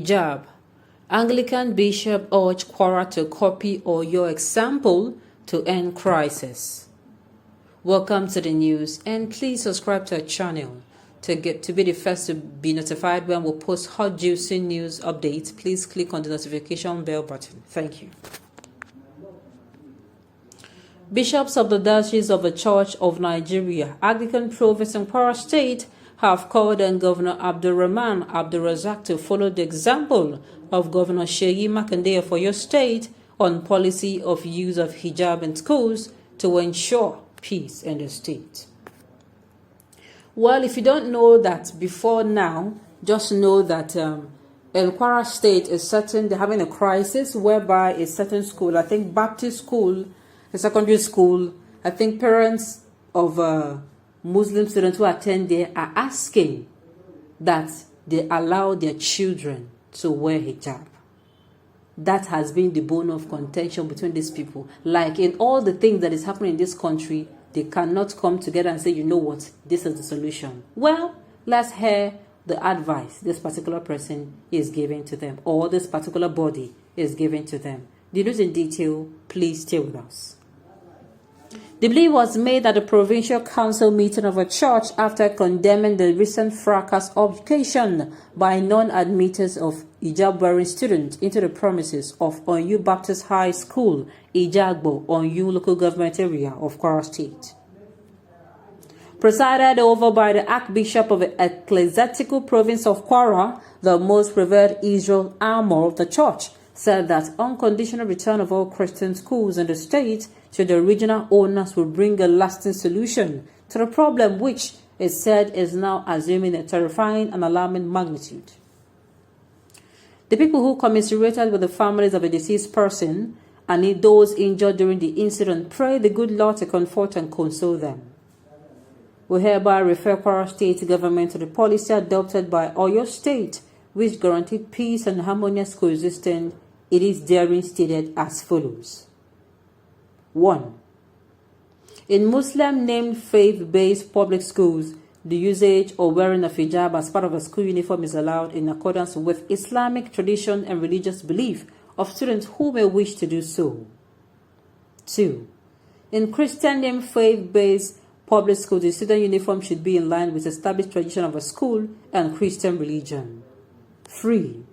Hijab. Anglican Bishop urged Kwara to copy Oyo example to end crisis. Welcome to the news, and please subscribe to our channel to be the first to be notified when we post hot juicy news updates. Please click on the notification bell button. Thank you. Bishops of the Diocese of the Church of Nigeria, Anglican Province in Kwara State, have called on Governor Abdulrahman Abdulrazak to follow the example of Governor Seyi Makinde of Oyo State on policy of use of hijab in schools to ensure peace in the state. Well, if you don't know that before now, just know that in Kwara State they're having a crisis whereby a certain school, I think Baptist school, a secondary school, I think parents of Muslim students who attend there are asking that they allow their children to wear hijab. That has been the bone of contention between these people. Like in all the things that is happening in this country, they cannot come together and say, you know what, this is the solution. Well, let's hear the advice this particular person is giving to them, or this particular body is giving to them. The news in detail, please stay with us. The plea was made at the Provincial Council meeting of a church after condemning the recent fracas occasioned by non-admitters of hijab-wearing students into the premises of Onyu Baptist High School, Ijagbo, Onyu local government area of Kwara State. Presided over by the Archbishop of the Ecclesiastical Province of Kwara, the most revered Israel Armor of the church, said that unconditional return of all Christian schools in the state to the original owners will bring a lasting solution to the problem, which it said is now assuming a terrifying and alarming magnitude. The people who commiserated with the families of a deceased person and those injured during the incident pray the good Lord to comfort and console them. We hereby refer Kwara State government to the policy adopted by Oyo State, which guaranteed peace and harmonious coexistence. It is therein stated as follows. 1. In Muslim-named faith-based public schools, the usage or wearing of hijab as part of a school uniform is allowed in accordance with Islamic tradition and religious belief of students who may wish to do so. 2. In Christian-named faith-based public schools, the student uniform should be in line with established tradition of a school and Christian religion. 3.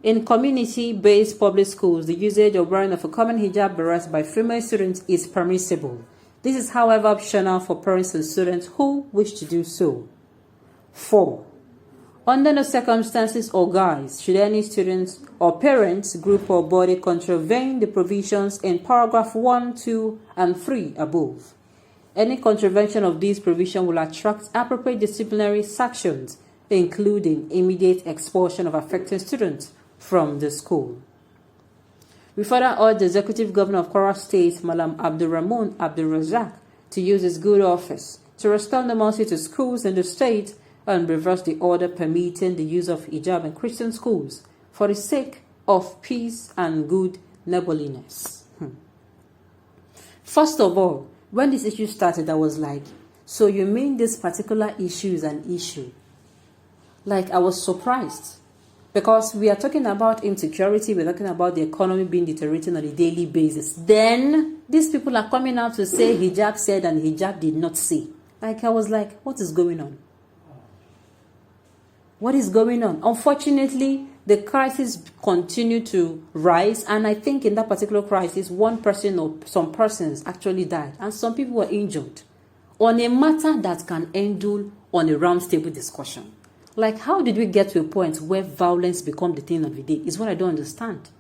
In community-based public schools, the usage or wearing of a common hijab beret by female students is permissible. This is, however, optional for parents and students who wish to do so. 4. Under no circumstances or guise should any students or parents, group or body contravene the provisions in paragraph 1, 2, and 3 above. Any contravention of these provisions will attract appropriate disciplinary sanctions, including immediate expulsion of affected students from the school. We further urge the Executive Governor of Kwara State, Malam Abdulrahman Abdulrazak, to use his good office to restore normalcy to schools in the state and reverse the order permitting the use of hijab in Christian schools for the sake of peace and good neighborliness. First of all, when this issue started, I was like, so you mean this particular issue is an issue? Like, I was surprised. Because we are talking about insecurity, we're talking about the economy being deteriorating on a daily basis. Then, these people are coming out to say hijab said and hijab did not say. Like, I was like, what is going on? What is going on? Unfortunately, the crisis continued to rise. And I think in that particular crisis, one person or some persons actually died. And some people were injured. On a matter that can endure on a round table discussion. Like, how did we get to a point where violence become the thing of the day is what I don't understand.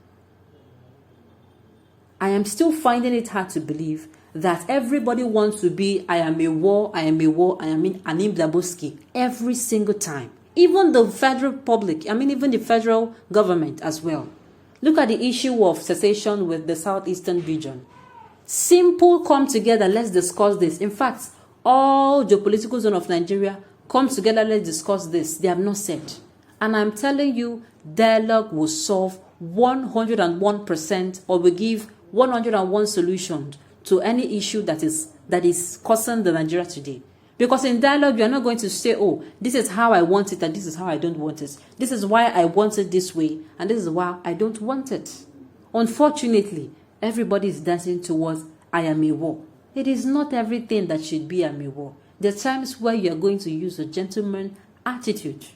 I am still finding it hard to believe that everybody wants to be, I am a war, I am in Anim Daboski every single time. Even the federal public, even the federal government as well. Look at the issue of secession with the southeastern region. Simple, come together, let's discuss this. In fact, all the political zone of Nigeria come together, let's discuss this. They have not said. And I'm telling you, dialogue will solve 101% or will give 101 solutions to any issue that is causing the Nigeria today. Because in dialogue, you are not going to say, oh, this is how I want it and this is how I don't want it. This is why I want it this way and this is why I don't want it. Unfortunately, everybody is dancing towards I am a war. It is not everything that should be I am a war. There are times where you are going to use a gentleman attitude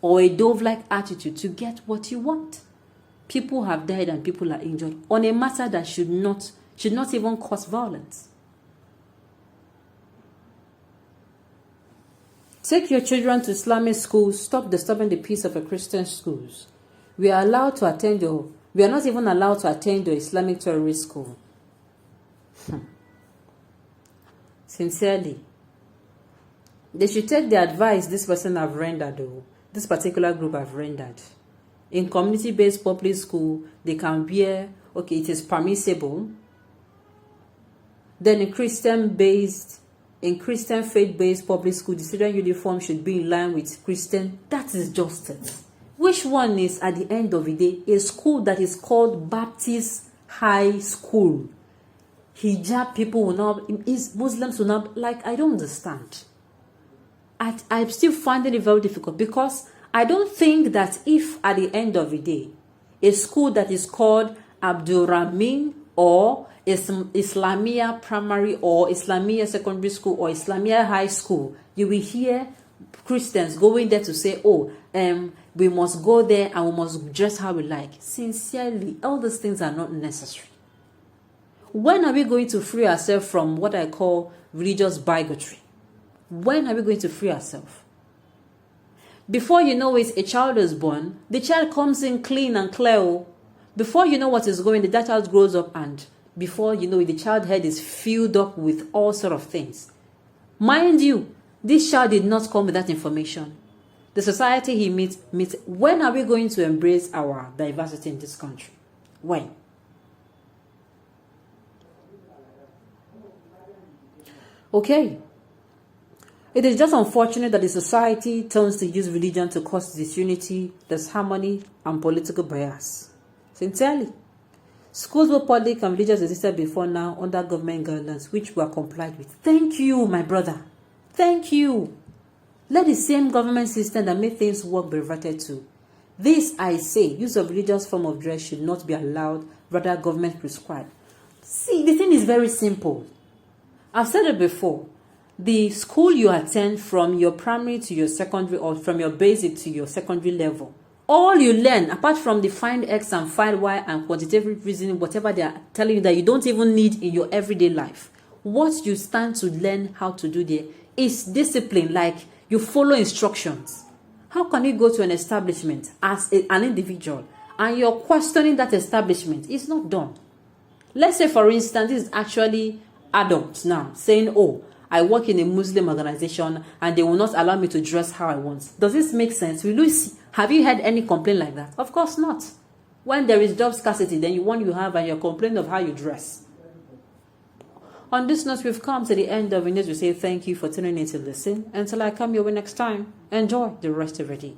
or a dove-like attitude to get what you want. People have died and people are injured on a matter that should not even cause violence. Take your children to Islamic schools. Stop disturbing the peace of a Christian schools. We are not even allowed to attend your Islamic terrorist school. Sincerely, they should take the advice this person have rendered, or this particular group have rendered. In community-based public school, they can wear, okay, it is permissible. Then in Christian faith-based public school, the student uniform should be in line with Christian. That is justice. Which one is, at the end of the day, a school that is called Baptist High School? Hijab people will not, Muslims will not, like, I don't understand. I'm still finding it very difficult because I don't think that if at the end of the day, a school that is called Abdurrahman or Islamia Primary or Islamia Secondary School or Islamia High School, you will hear Christians going there to say, oh, we must go there and we must dress how we like. Sincerely, all these things are not necessary. When are we going to free ourselves from what I call religious bigotry? When are we going to free ourselves? Before you know it, a child is born. The child comes in clean and clear. Before you know what is going, that child grows up, and before you know it, the child's head is filled up with all sort of things. Mind you, this child did not come with that information. The society he meets. When are we going to embrace our diversity in this country? When? Okay. It is just unfortunate that the society turns to use religion to cause disunity, disharmony, and political bias. Sincerely. Schools were public and religious existed before now under government guidelines, which were complied with. Thank you, my brother. Thank you. Let the same government system that made things work be reverted to. This, I say, use of religious form of dress should not be allowed, rather government prescribed. See, the thing is very simple. I've said it before. The school you attend, from your primary to your secondary or from your basic to your secondary level, all you learn, apart from the find X and find Y and quantitative reasoning, whatever they are telling you that you don't even need in your everyday life, what you stand to learn how to do there is discipline, like you follow instructions. How can you go to an establishment as an individual and you're questioning that establishment? It's not done. Let's say, for instance, this is actually adults now saying, oh, I work in a Muslim organization and they will not allow me to dress how I want. Does this make sense? Have you had any complaint like that? Of course not. When there is job scarcity, then you have and you're complaining of how you dress. On this note, we've come to the end of the news. We say thank you for tuning in to listen. Until I come your way next time, enjoy the rest of your day.